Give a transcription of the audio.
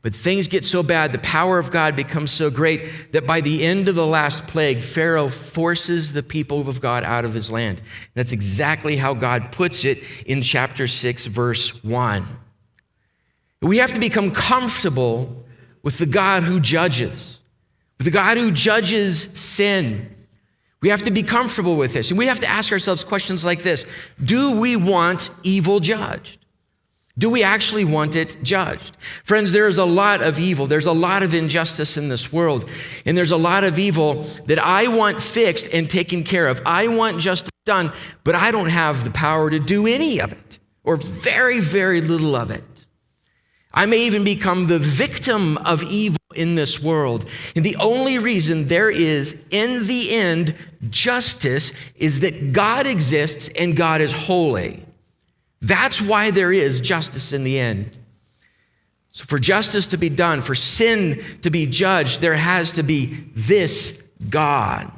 But things get so bad, the power of God becomes so great that by the end of the last plague, Pharaoh forces the people of God out of his land. That's exactly how God puts it in chapter 6, verse 1. We have to become comfortable with the God who judges, with the God who judges sin. We have to be comfortable with this. And we have to ask ourselves questions like this. Do we want evil judged? Do we actually want it judged? Friends, there's a lot of evil. There's a lot of injustice in this world. And there's a lot of evil that I want fixed and taken care of. I want justice done, but I don't have the power to do any of it, or very, very little of it. I may even become the victim of evil in this world. And the only reason there is, in the end, justice is that God exists and God is holy. That's why there is justice in the end. So for justice to be done, for sin to be judged, there has to be this God.